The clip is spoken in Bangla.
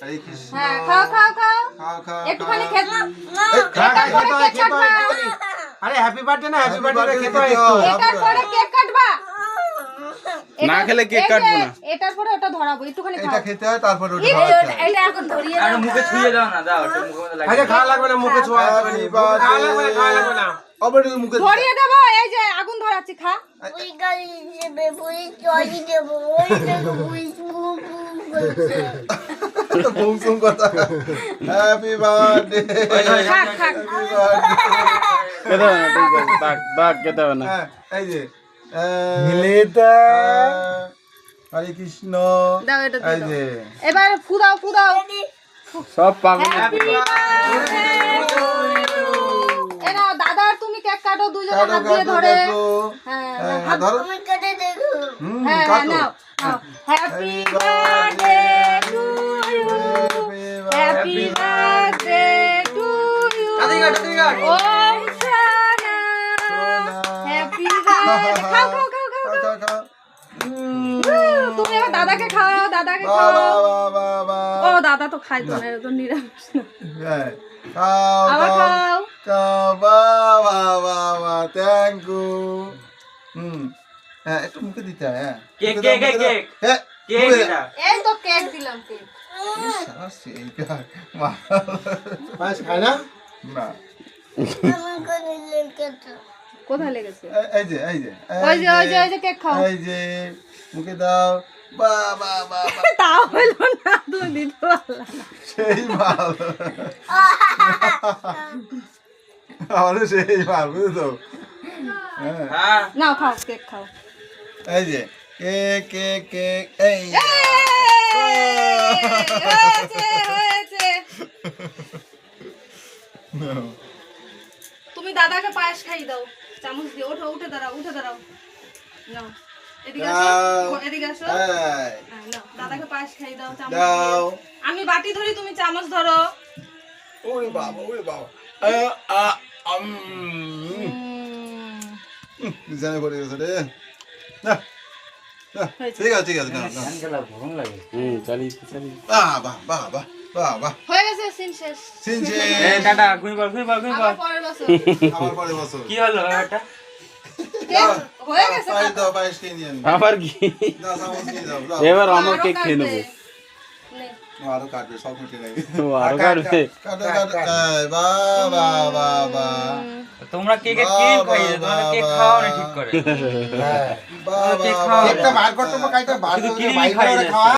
হরে কৃষ্ণ। হ্যাঁ খাও খাও খাও খাও খাও একটুখানি খেতে খা, এটার পরে কেক কাটবা আরে হ্যাপি বার্থডে না, হ্যাপি Happy বার্থডে birthday খেতে হয় খেতে একটু। হয়। এটার পরে কেক কাটবা না খেলে কেক কাটবো না। এটার পরে ওটা ধরাবো একটুখানি এটা খাও খেতে হয় তারপর ওটা খাওয়া যায়। এটা এখন ধরিয়ে আর দাও মুখে ছুঁয়ে দাও না, দাও একটু মুখের মধ্যে আচ্ছা লাগিয়ে খাওয়া লাগবে না, মুখে ছোঁয়া যাবে না। Happy খাওয়া লাগবে না, খাওয়া লাগবে না। আবার এটা মুখে দিতে ধরিয়ে দেবো এই যে আগুন ধরাচ্ছি খা হয়। বুম বুম কথা। Happy birthday. খা খা খেতে হবে না, ঠিক আছে, থাক থাক, খেতে হবে না। হ্যাঁ, এই যে মিলিতা হরে কৃষ্ণ। দাও এটা এই দাও যে এবার ফু দাও সব পাগল। এ নাও দাদা আর তুমি কেক কাটো দুজনে কাটো হাত দিয়ে কাটো ধরে কাটো। হ্যাঁ হ্যাঁ, ধরো। হ্যাঁ কাটো। নাও happy birthday to you happy birthday to you Om Shana happy birthday খাও খাও খাও খাও খাও, খাও, খাও। তুমি এবার দাদাকে খাওয়াও দাদাকে বাহ, খাওয়াও বাহ, বাহ, বাহ, ও বাহ। দাদা তো খাই তো না এটা তো নিরামিষ না হ্যাঁ, খাও, আবার খাও, খাও খাও, বাহ, বাহ, বাহ, বাহ, thank you. হ্যাঁ, একটু মুখে দিতে হয়, হ্যাঁ। কেক, মুখে দাও, কেক, মুখে দাও। কেক। হ্যাঁ, কেক মুখে এটা। দাও। এই তো কেক দিলাম কেক ইস, শালা সেইটা। মা- পায়েস খায় না? না। কোথায় লেগেছে এই যে, এই যে, ওই যে ওই যে ওই যে কেক খাও এই যে, মুখে দাও। বাহ, বাহ, বাহ, বাহ। তাও হলো না তুমি দিতে পারলা না। সেই মাল। আমাদের সেই মাল, বুঝছো? হ্যাঁ। হ্যাঁ নাও খাও কেক খাও এই যে, কেক, কেক, কেক, এই। হয়েছে হয়েছে তুমি দাদাকে পায়েস খাই দাও চামচ দিয়ে ওঠো উঠে দাঁড়াও নাও এদিকে আসো দাও। এদিকে আসো এই, হ্যাঁ, নাও দাদাকে পায়েস খাই দাও চামচ দাও। দিয়ে আমি বাটি ধরি তুমি চামচ ধরো ওরে বাবা, ওরে বাবা। বিছানায় পড়ে গেছে রে। না, না, হয়েছে। ঠিক আছে, ঠিক আছে, নাও, নাও। চালিয়ে চালিয়ে। বাহ, বাহ, বাহ, বাহ, বাহ, বাহ। হয়ে গেছে সিন শেষ সিনচে। এই টাটা, ঘুমিয়ে পড় আবার পরের বছর আবার পরে বসো। কি হলো ব্যাপারটা? কেক হয়ে গেছে পায়েস দাও, পায়েস খেয়ে নিয়ে আনবো। আবার কি? দাও, চামচ নিয়ে যাও, দাও। এবার অন্য আরো কেক খেয়ে কাটবে। নেবো। নে। আরো কাটবে, সব মিটে যাবে। ও, আরো কাটবে। কাটো, কাটো। এই, বাহ, বাহ, বাহ, বাহ। তোমরা কেকের ক্রিম খাইয়ে তোমরা কেক খাওয়াও না ঠিক করে। হ্যাঁ। বাহ, কেক বাহ, খাওয়া বাহ, কেকটা বাহ। বার করতে হবে, কাইটা বার শুধু করে ক্রিমই বাইরে খাইয়ে করে যাচ্ছে। খাওয়া।